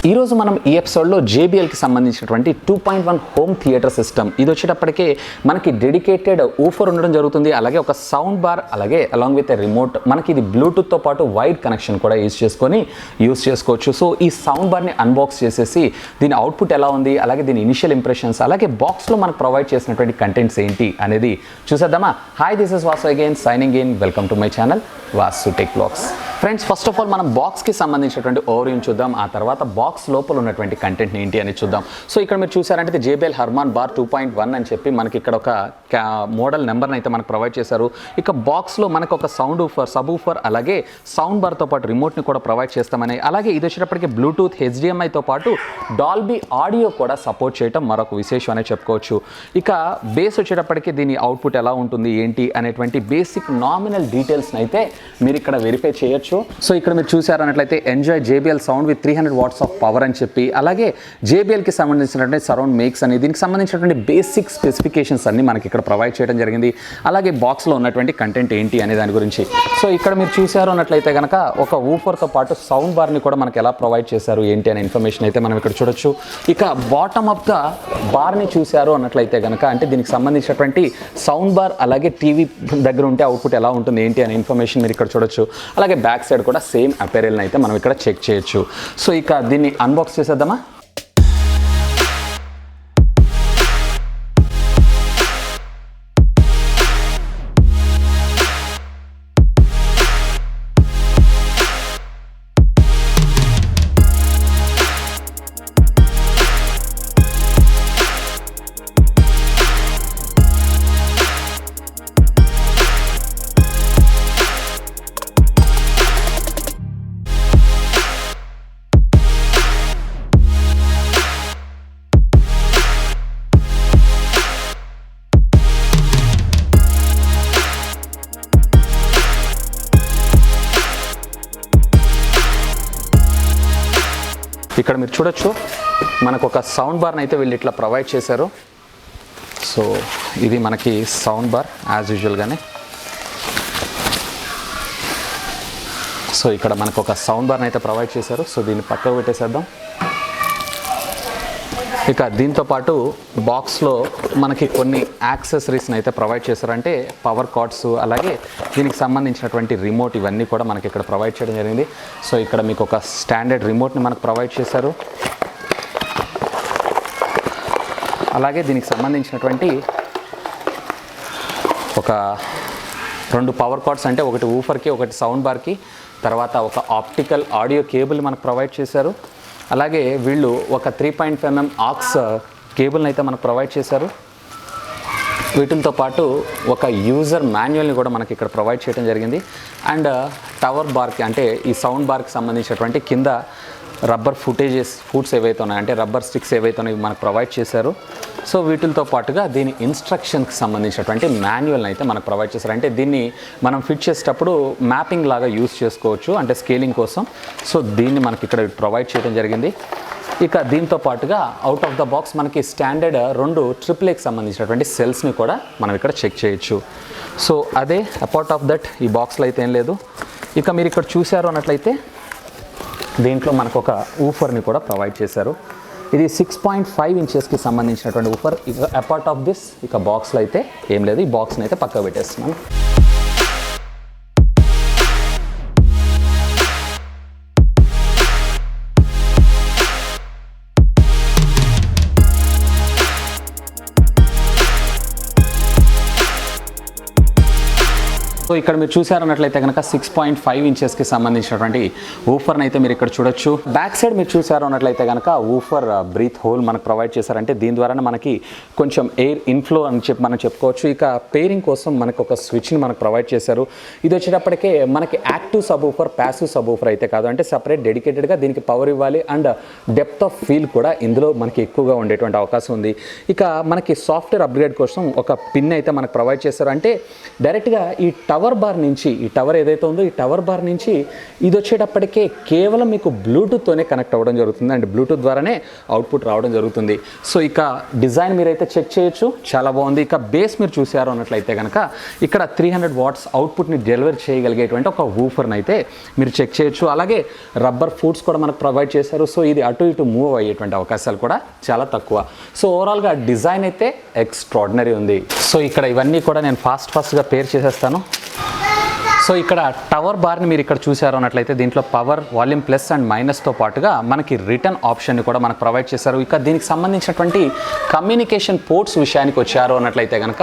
ఈ రోజు మనం ఈ ఎపిసోడ్లో JBL కి సంబంధించినటువంటి 2.1 హోమ్ థియేటర్ సిస్టమ్ ఇది వచ్చేటప్పటికే మనకి డెడికేటెడ్ ఊఫర్ ఉండడం జరుగుతుంది. అలాగే ఒక సౌండ్ బార్, అలాగే అలాంగ్ విత్ రిమోట్ మనకి ఇది బ్లూటూత్తో పాటు వైడ్ కనెక్షన్ కూడా యూస్ చేసుకోవచ్చు. సో ఈ సౌండ్ బార్ని అన్బాక్స్ చేసేసి దీని అవుట్పుట్ ఎలా ఉంది, అలాగే దీని ఇనిషియల్ ఇంప్రెషన్స్, అలాగే బాక్స్లో మనకు ప్రొవైడ్ చేసినటువంటి కంటెంట్స్ ఏంటి అనేది చూసేద్దామా. Hi, this is Vasu again signing in. Welcome to my channel VaasuTechVlogs. Friends, first of all మనం బాక్స్కి సంబంధించినటువంటి ఓవర్వ్యూ చూద్దాం. ఆ తర్వాత బాక్స్ లోపల ఉన్నటువంటి కంటెంట్ ఏంటి అని చూద్దాం. సో ఇక్కడ మీరు చూసారంటే ఇది JBL హర్మాన్ బార్ 2.1 అని చెప్పి మనకి ఇక్కడ ఒక మోడల్ నెంబర్ని అయితే మనకు ప్రొవైడ్ చేశారు. ఇక బాక్స్లో మనకు ఒక సౌండ్ ఊఫర్, సబ్ ఊఫర్, అలాగే సౌండ్ బార్తో పాటు రిమోట్ని కూడా ప్రొవైడ్ చేస్తామని, అలాగే ఇది వచ్చేటప్పటికి బ్లూటూత్, HDMIతో పాటు డాల్బీ ఆడియో కూడా సపోర్ట్ చేయడం మరొక విశేషం అనే చెప్పుకోవచ్చు. ఇక బేస్ వచ్చేటప్పటికి దీని అవుట్పుట్ ఎలా ఉంటుంది ఏంటి అనేటువంటి బేసిక్ నామినల్ డీటెయిల్స్ని అయితే మీరు ఇక్కడ వెరిఫై చేయొచ్చు. సో ఇక్కడ మీరు చూసారన్నట్లయితే enjoy JBL sound with 300 watts of power అని చెప్పి, అలాగే JBLకి సంబంధించినటువంటి సరౌండ్ మేక్స్ అని, దీనికి సంబంధించినటువంటి బేసిక్ స్పెసిఫికేషన్స్ అన్ని మనకి ఇక్కడ ప్రొవైడ్ చేయడం జరిగింది. అలాగే బాక్స్లో ఉన్నటువంటి కంటెంట్ ఏంటి అనే దాని గురించి. సో ఇక్కడ మీరు చూసారు అన్నట్లయితే కనుక ఒక ఊఫర్తో పాటు సౌండ్ బార్ని కూడా మనకి ఎలా ప్రొవైడ్ చేశారు ఏంటి అనే ఇన్ఫర్మేషన్ అయితే మనం ఇక్కడ చూడొచ్చు. ఇక బాటమ్ ఆఫ్ ద బార్ని చూశారు అన్నట్లయితే కనుక అంటే దీనికి సంబంధించినటువంటి సౌండ్ బార్, అలాగే టీవీ దగ్గర ఉంటే అవుట్పుట్ ఎలా ఉంటుంది ఏంటి అనే ఇన్ఫర్మేషన్ మీరు ఇక్కడ చూడొచ్చు. అలాగే బ్యాక్ సైడ్ కూడా సేమ్ అపెరల్ని అయితే మనం ఇక్కడ చెక్ చేయొచ్చు. సో ఇక దీన్ని అన్బాక్స్ చేసేద్దామా. ఇక్కడ మీరు చూడొచ్చు మనకు ఒక సౌండ్ బార్ని అయితే వీళ్ళు ఇట్లా ప్రొవైడ్ చేశారు. సో ఇది మనకి సౌండ్ బార్ యాజ్ యూజువల్గానే. సో ఇక్కడ మనకు ఒక సౌండ్ బార్ని అయితే ప్రొవైడ్ చేశారు. సో దీన్ని పక్కకు పెట్టేసేద్దాం. ఇక దీంతో పాటు బాక్స్లో మనకి కొన్ని యాక్సెసరీస్ని అయితే ప్రొవైడ్ చేశారంటే పవర్ కార్డ్స్, అలాగే దీనికి సంబంధించినటువంటి రిమోట్, ఇవన్నీ కూడా మనకి ఇక్కడ ప్రొవైడ్ చేయడం జరిగింది. సో ఇక్కడ మీకు ఒక స్టాండర్డ్ రిమోట్ని మనకు ప్రొవైడ్ చేశారు. అలాగే దీనికి సంబంధించినటువంటి ఒక 2 పవర్ కార్డ్స్, అంటే ఒకటి ఊఫర్కి, ఒకటి సౌండ్ బార్కి, తర్వాత ఒక ఆప్టికల్ ఆడియో కేబుల్ మనకు ప్రొవైడ్ చేశారు. అలాగే వీళ్ళు ఒక 3.5 mm ఆక్స్ కేబుల్ని అయితే మనకు ప్రొవైడ్ చేశారు. వీటితో పాటు ఒక యూజర్ మాన్యువల్ని కూడా మనకి ఇక్కడ ప్రొవైడ్ చేయడం జరిగింది. అండ్ టవర్ బార్కి, అంటే ఈ సౌండ్ బార్కి సంబంధించినటువంటి కింద రబ్బర్ ఫుట్స్ ఏవైతే ఉన్నాయో, అంటే రబ్బర్ స్టిక్స్ ఏవైతే ఉన్నాయో మనకు ప్రొవైడ్ చేశారు. సో వీటితో పాటుగా దీని ఇన్స్ట్రక్షన్కి సంబంధించినటువంటి మాన్యువల్ని అయితే మనకు ప్రొవైడ్ చేశారు. అంటే దీన్ని మనం ఫిట్ చేసేటప్పుడు మ్యాపింగ్ లాగా యూస్ చేసుకోవచ్చు, అంటే స్కేలింగ్ కోసం. సో దీన్ని మనకి ఇక్కడ ప్రొవైడ్ చేయడం జరిగింది. ఇక దీంతో పాటుగా అవుట్ ఆఫ్ ద బాక్స్ మనకి స్టాండర్డ్ 2 AAAకి సంబంధించినటువంటి సెల్స్ని కూడా మనం ఇక్కడ చెక్ చేయొచ్చు. సో అదే అపార్ట్ ఆఫ్ దట్ ఈ బాక్స్లో అయితే ఏం లేదు. ఇక మీరు ఇక్కడ చూసారు అన్నట్లయితే దీంట్లో మనకు ఒక ఊఫర్ని కూడా ప్రొవైడ్ చేశారు. ఇది 6.5 ఇంచెస్కి సంబంధించినటువంటి ఊఫర్. ఇక అపార్ట్ ఆఫ్ దిస్ ఇక బాక్స్లో అయితే ఏం లేదు. ఈ బాక్స్ని అయితే పక్కకు పెట్టేస్తున్నాను. సో ఇక్కడ మీరు చూసారన్నట్లయితే కనుక 6.5 ఇంచెస్కి సంబంధించినటువంటి ఊఫర్ని అయితే మీరు ఇక్కడ చూడొచ్చు. బ్యాక్ సైడ్ మీరు చూసారు అన్నట్లయితే కనుక ఊఫర్ బ్రీత్ హోల్ మనకు ప్రొవైడ్ చేశారంటే దీని ద్వారా మనకి కొంచెం ఎయిర్ ఇన్ఫ్లో అని చెప్పి మనం చెప్పుకోవచ్చు. ఇక పేరింగ్ కోసం మనకు ఒక స్విచ్ని మనకు ప్రొవైడ్ చేశారు. ఇది వచ్చేటప్పటికే మనకి active sub woofer, passive sub woofer అయితే కాదు, అంటే సపరేట్ డెడికేటెడ్గా దీనికి పవర్ ఇవ్వాలి అండ్ డెప్త్ ఆఫ్ ఫీల్ కూడా ఇందులో మనకి ఎక్కువగా ఉండేటువంటి అవకాశం ఉంది. ఇక మనకి సాఫ్ట్వేర్ అప్గ్రేడ్ కోసం ఒక పిన్ అయితే మనకు ప్రొవైడ్ చేశారు. అంటే డైరెక్ట్గా ఈ టవర్ బార్ నుంచి, ఈ టవర్ ఏదైతే ఉందో ఈ టవర్ బార్ నుంచి ఇది వచ్చేటప్పటికే కేవలం మీకు బ్లూటూత్తోనే కనెక్ట్ అవ్వడం జరుగుతుంది అండ్ బ్లూటూత్ ద్వారానే అవుట్పుట్ రావడం జరుగుతుంది. సో ఇక డిజైన్ మీరైతే చెక్ చేయొచ్చు, చాలా బాగుంది. ఇక బేస్ మీరు చూసారు అన్నట్లయితే కనుక ఇక్కడ 300 వాట్స్ అవుట్పుట్ని డెలివర్ చేయగలిగేటువంటి ఒక ఊఫర్ని అయితే మీరు చెక్ చేయొచ్చు. అలాగే రబ్బర్ ఫుట్స్ కూడా మనకు ప్రొవైడ్ చేశారు. సో ఇది అటు ఇటు మూవ్ అయ్యేటువంటి అవకాశాలు కూడా చాలా తక్కువ. సో ఓవరాల్గా డిజైన్ అయితే ఎక్స్ట్రాడినరీ ఉంది. సో ఇక్కడ ఇవన్నీ కూడా నేను ఫాస్ట్గా పేర్ చేసేస్తాను. సో ఇక్కడ టవర్ బార్ని మీరు ఇక్కడ చూసారు అన్నట్లయితే దీంట్లో పవర్, వాల్యూమ్ ప్లస్ అండ్ మైనస్తో పాటుగా మనకి రిటర్న్ ఆప్షన్ని కూడా మనకు ప్రొవైడ్ చేశారు. ఇక దీనికి సంబంధించినటువంటి కమ్యూనికేషన్ పోర్ట్స్ విషయానికి వచ్చారు అన్నట్లయితే కనుక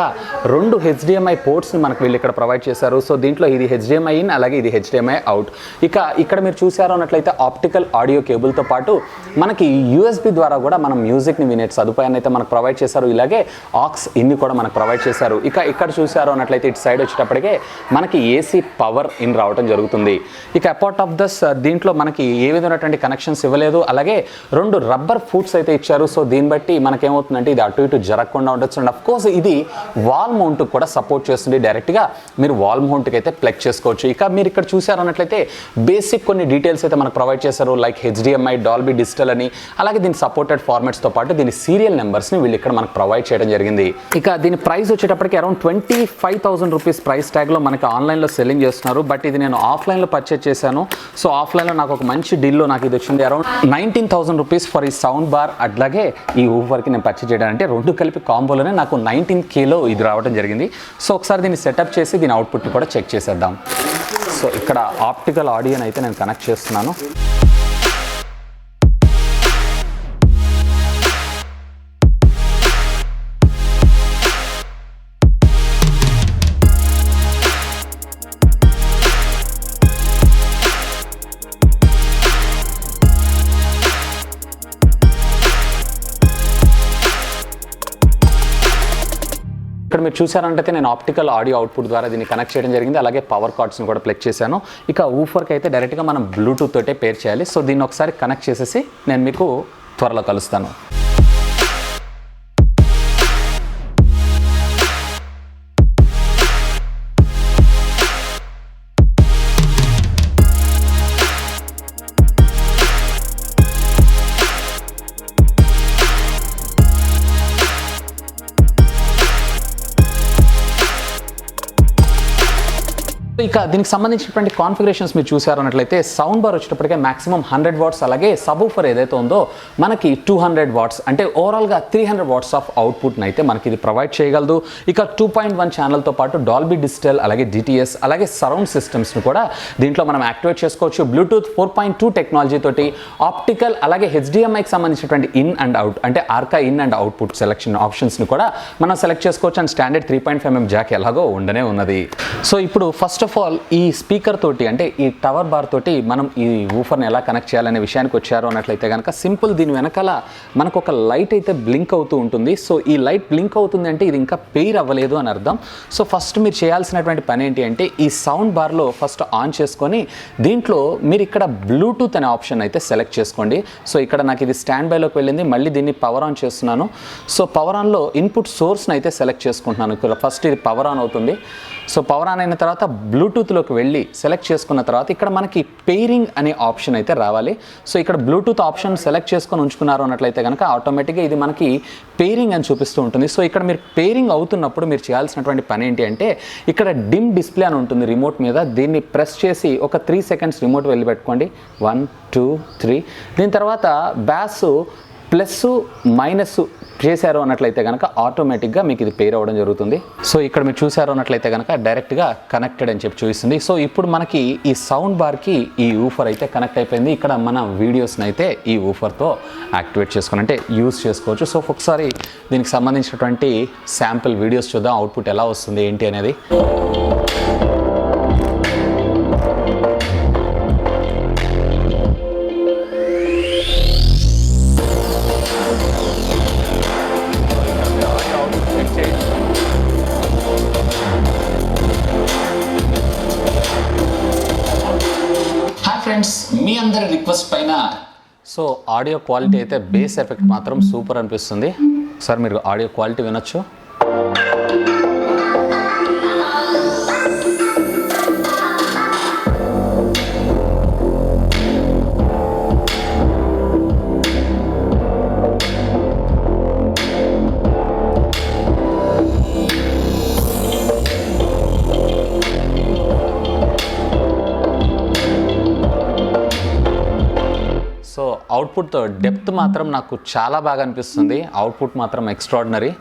2 HDMI పోర్ట్స్ని మనకు వీళ్ళు ఇక్కడ ప్రొవైడ్ చేశారు. సో దీంట్లో ఇది HDMI ఇన్, అలాగే ఇది HDMI అవుట్. ఇక ఇక్కడ మీరు చూసారు అన్నట్లయితే ఆప్టికల్ ఆడియో కేబుల్తో పాటు మనకి USB ద్వారా కూడా మనం మ్యూజిక్ని వినే సదుపాయాన్ని అయితే మనకు ప్రొవైడ్ చేశారు. ఇలాగే ఆక్స్ ఇన్ని కూడా మనకు ప్రొవైడ్ చేశారు. ఇక ఇక్కడ చూసారు అన్నట్లయితే ఇటు సైడ్ వచ్చేటప్పటికే మనకి AC పవర్ ఇన్ రావడం జరుగుతుంది. ఇక అపార్ట్ ఆఫ్ దస్ దీంట్లో మనకి ఏ విధమైనటువంటి కనెక్షన్స్ ఇవ్వలేదు. అలాగే 2 రబ్బర్ ఫుట్స్ అయితే ఇచ్చారు. సో దీన్ని బట్టి మనకేమవుతుందంటే ఇది అటు ఇటు జరగకుండా ఉండొచ్చు. అండ్ అఫ్ కోర్స్ ఇది వాల్ మౌంట్ కూడా సపోర్ట్ చేస్తుంది. డైరెక్ట్గా మీరు వాల్ మౌంట్కి అయితే ప్లగ్ చేసుకోవచ్చు. ఇక మీరు ఇక్కడ చూసారు అన్నట్లయితే బేసిక్ కొన్ని డీటెయిల్స్ అయితే మనకు ప్రొవైడ్ చేశారు. లైక్ HDMI, డాల్బీ డిజిటల్ అని, అలాగే దీని సపోర్టెడ్ ఫార్మాట్స్తో పాటు దీని సీరియల్ నెంబర్స్ని వీళ్ళు ఇక్కడ మనకు ప్రొవైడ్ చేయడం జరిగింది. ఇక దీని ప్రైస్ వచ్చేటప్పటికి అరౌండ్ 25,000 రూపీస్ ప్రైస్ ట్యాగ్లో మనకి ఆన్లైన్లో సెల్లింగ్ చేస్తున్నారు. బట్ ఇది నేను ఆఫ్లైన్లో పర్చేజ్ చేశాను. సో ఆఫ్లైన్లో నాకు ఒక మంచి డీల్లో నాకు ఇది వచ్చింది. అరౌండ్ 19,000 రూపీస్ ఫర్ ఈ సౌండ్ బార్, అట్లాగే ఈ ఊఫర్కి నేను పర్చేజ్ చేయడానికి 2 కలిపి కాంబోలోనే నాకు 19Kలో ఇది రావడం జరిగింది. సో ఒకసారి దీన్ని సెటప్ చేసి దీని అవుట్పుట్ కూడా చెక్ చేసేద్దాం. సో ఇక్కడ ఆప్టికల్ ఆడియోని అయితే నేను కనెక్ట్ చేస్తున్నాను. ఇక్కడ మీరు చూసారంటే నేను ఆప్టికల్ ఆడియో అవుట్పుట్ ద్వారా దీన్ని కనెక్ట్ చేయడం జరిగింది. అలాగే పవర్ కార్డ్స్ని కూడా ప్లగ్ చేశాను. ఇక ఊఫర్కి అయితే డైరెక్ట్గా మనం బ్లూటూత్ తోటే పేర్ చేయాలి. సో దీన్ని ఒకసారి కనెక్ట్ చేసేసి నేను మీకు త్వరలో కలుస్తాను. ఇక దీనికి సంబంధించినటువంటి కాన్ఫిగరేషన్స్ మీరు చూసారు అన్నట్లయితే సౌండ్ బార్ వచ్చేటప్పటికే మాక్సిమం 100 వాట్స్, అలాగే సబ్ ఊఫర్ ఏదైతే ఉందో మనకి 200 వాట్స్, అంటే ఓవరాల్గా 300 వాట్స్ ఆఫ్ అవుట్పుట్ని అయితే మనకి ఇది ప్రొవైడ్ చేయగలదు. ఇక 2.1 ఛానల్తో పాటు డాల్బీ డిజిటల్, అలాగే DTS, అలాగే సరౌండ్ సిస్టమ్స్ని కూడా దీంట్లో మనం యాక్టివేట్ చేసుకోవచ్చు. బ్లూటూత్ 4.2 టెక్నాలజీ తోటి ఆప్టికల్, అలాగే HDMIకి సంబంధించినటువంటి ఇన్ అండ్ అవుట్, అంటే ఆర్కా ఇన్ అండ్ అవుట్పుట్ సెలెక్షన్ ఆప్షన్స్ని కూడా మనం సెలెక్ట్ చేసుకోవచ్చు. అండ్ స్టాండర్డ్ 3.5mm జాక్ ఎలాగో ఉండనే ఉన్నది. సో ఇప్పుడు ఫస్ట్ ఆఫ్ ఆల్ ఈ స్పీకర్ తోటి, అంటే ఈ టవర్ బార్ తోటి మనం ఈ ఊఫర్ని ఎలా కనెక్ట్ చేయాలనే విషయానికి వచ్చారు అన్నట్లయితే కనుక సింపుల్, దీని వెనకాల మనకు ఒక లైట్ అయితే బ్లింక్ అవుతూ ఉంటుంది. సో ఈ లైట్ బ్లింక్ అవుతుంది అంటే ఇది ఇంకా పెయిర్ అవ్వలేదు అని అర్థం. సో ఫస్ట్ మీరు చేయాల్సినటువంటి పని ఏంటి అంటే ఈ సౌండ్ బార్లో ఫస్ట్ ఆన్ చేసుకొని దీంట్లో మీరు ఇక్కడ బ్లూటూత్ అనే ఆప్షన్ అయితే సెలెక్ట్ చేసుకోండి. సో ఇక్కడ నాకు ఇది స్టాండ్ బైలోకి వెళ్ళింది. మళ్ళీ దీన్ని పవర్ ఆన్ చేస్తున్నాను. సో పవర్ ఆన్లో ఇన్పుట్ సోర్స్ని అయితే సెలెక్ట్ చేసుకుంటున్నాను. ఇక్కడ ఫస్ట్ ఇది పవర్ ఆన్ అవుతుంది. సో పవర్ ఆన్ అయిన తర్వాత బ్లూటూత్లోకి వెళ్ళి సెలెక్ట్ చేసుకున్న తర్వాత ఇక్కడ మనకి పెయిరింగ్ అనే ఆప్షన్ అయితే రావాలి. సో ఇక్కడ బ్లూటూత్ ఆప్షన్ సెలెక్ట్ చేసుకొని ఉంచుకున్నారు అన్నట్లయితే కనుక ఆటోమేటిక్గా ఇది మనకి పెయిరింగ్ అని చూపిస్తూ ఉంటుంది. సో ఇక్కడ మీరు పెయిరింగ్ అవుతున్నప్పుడు మీరు చేయాల్సినటువంటి పని ఏంటి అంటే ఇక్కడ డిమ్ డిస్ప్లే అని ఉంటుంది రిమోట్ మీద. దీన్ని ప్రెస్ చేసి ఒక 3 సెకండ్స్ రిమోట్ వెళ్ళి పెట్టుకోండి. 1 2 3. దీని తర్వాత బ్యాస్ ప్లస్ మైనస్ చేశారు అన్నట్లయితే కనుక ఆటోమేటిక్గా మీకు ఇది పేర్ అవ్వడం జరుగుతుంది. సో ఇక్కడ మీరు చూసారు అన్నట్లయితే కనుక డైరెక్ట్గా కనెక్టెడ్ అని చెప్పి చూపిస్తుంది. సో ఇప్పుడు మనకి ఈ సౌండ్ బార్కి ఈ ఊఫర్ అయితే కనెక్ట్ అయిపోయింది. ఇక్కడ మన వీడియోస్ని అయితే ఈ ఊఫర్తో యాక్టివేట్ చేసుకుని అంటే యూస్ చేసుకోవచ్చు. సో ఒకసారి దీనికి సంబంధించినటువంటి శాంపిల్ వీడియోస్ చూద్దాం, అవుట్పుట్ ఎలా వస్తుంది ఏంటి అనేది. ఫ్రెండ్స్, మీ అందరి రిక్వెస్ట్ పైన సో ఆడియో క్వాలిటీ అయితే బేస్ ఎఫెక్ట్ మాత్రం సూపర్ అనిపిస్తుంది. సార్ మీరు ఆడియో క్వాలిటీ వినొచ్చు. సో అవుట్పుట్ డెప్త్ మాత్రం నాకు చాలా బాగా అనిపిస్తుంది. అవుట్పుట్ మాత్రం ఎక్స్ట్రాడినరీ.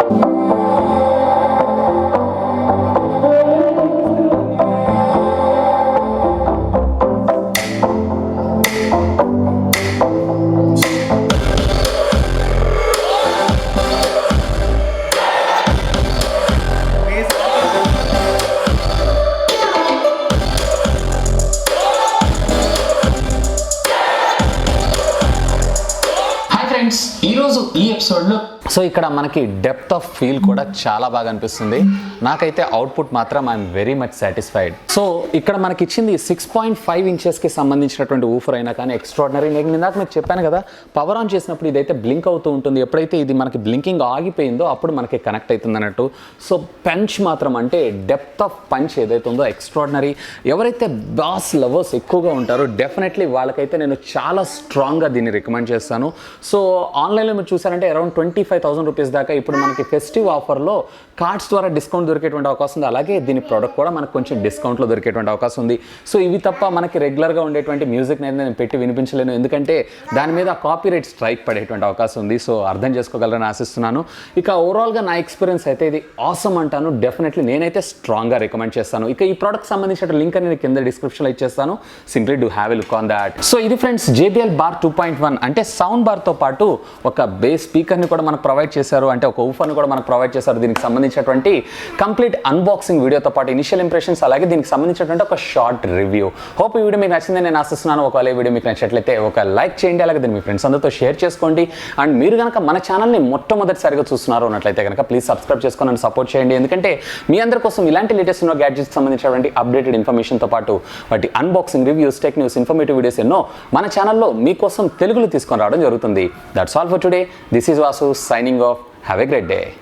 ఈరోజు ఈ ఎపిసోడ్లో సో ఇక్కడ మనకి డెప్త్ ఆఫ్ ఫీల్ కూడా చాలా బాగా అనిపిస్తుంది. నాకైతే అవుట్పుట్ మాత్రం I'm very much satisfied. So ఇక్కడ మనకి ఇచ్చింది 6.5 ఇంచెస్కి సంబంధించినటువంటి ఊఫర్ అయినా కానీ ఎక్స్ట్రాడినరీ. నేను ఇందాక మీకు చెప్పాను కదా, పవర్ ఆన్ చేసినప్పుడు ఇదైతే బ్లింక్ అవుతూ ఉంటుంది. ఎప్పుడైతే ఇది మనకి బ్లింకింగ్ ఆగిపోయిందో అప్పుడు మనకి కనెక్ట్ అవుతుంది అన్నట్టు. సో పంచ్ మాత్రం అంటే డెప్త్ ఆఫ్ పంచ్ ఏదైతే ఉందో ఎక్స్ట్రాడినరీ. ఎవరైతే బాస్ లవర్స్ ఎక్కువగా ఉంటారో డెఫినెట్లీ వాళ్ళకైతే నేను చాలా స్ట్రాంగ్గా దీన్ని రికమెండ్ చేస్తాను. సో ఆన్లైన్లో మీరు చూసారంటే అరౌండ్ 25,000 రూపీస్ దాకా ఇప్పుడు మనకి ఫెస్టివ్ ఆఫర్లో కార్డ్స్ ద్వారా డిస్కౌంట్ దొరికేటువంటి అవకాశం ఉంది. అలాగే దీని ప్రోడక్ట్ కూడా మనకు కొంచెం డిస్కౌంట్లో దొరికేటువంటి అవకాశం ఉంది. సో ఇవి తప్ప మనకి రెగ్యులర్గా ఉండేటువంటి మ్యూజిక్ నేను పెట్టి వినిపించలేను, ఎందుకంటే దాని మీద కాపీరైట్ స్ట్రైక్ పడేటువంటి అవకాశం ఉంది. సో అర్థం చేసుకోగలరని ఆశిస్తున్నాను. ఇక ఓవరాల్గా నా ఎక్స్పీరియన్స్ అయితే ఇది ఆసమ్ అంటాను. డెఫినెట్లీ నేనైతే స్ట్రాంగ్గా రికమెండ్ చేస్తాను. ఇక ఈ ప్రోడక్ట్ సంబంధించిన లింక్ అని నేను కింద డిస్క్రిప్షన్లో ఇచ్చేస్తాను. Simply do have a look on that. So ఇది ఫ్రెండ్స్ JBL బార్ 2.1 అంటే సౌండ్ బార్తో పాటు ఒక బేస్ స్పీకర్ని కూడా మనకు ప్రొవైడ్ చేశారు, అంటే ఒక ఊఫర్ని కూడా మనకు ప్రొవైడ్ చేశారు. దీనికి సంబంధించినటువంటి కంప్లీట్ అన్బాక్సింగ్ వీడియోతో పాటు ఇనిషియల్ ఇంప్రెషన్స్, అలాగే దీనికి సంబంధించినటువంటి ఒక షార్ట్ రివ్యూ. హోప్ ఈ వీడియో మీకు నచ్చిందని నేను ఆశిస్తున్నాను. ఒకవేళ ఈ వీడియో మీకు నచ్చినట్లయితే ఒక లైక్ చేయండి, అలాగే దీన్ని మీ ఫ్రెండ్స్ అందరితో షేర్ చేసుకోండి. అండ్ మీరు కనుక మన ఛానల్ని మొట్టమొదటిసారిగా చూస్తున్నారు అన్నట్లయితే కనుక ప్లీజ్ సబ్స్క్రైబ్ చేసుకొని నన్ను సపోర్ట్ చేయండి, ఎందుకంటే మీ అందరి కోసం ఇలాంటి లేటెస్ట్ ఎన్నో గ్యాడ్జెట్స్ సంబంధించినటువంటి అప్డేటెడ్ ఇన్ఫర్మేషన్తో పాటు వాటి unboxing reviews, tech news, informative videos ఎన్నో మన ఛానల్లో మీకోసం తెలుగులో తీసుకొని రావడం జరుగుతుంది. That's all for today. This is Vasu signing off. Have a great day.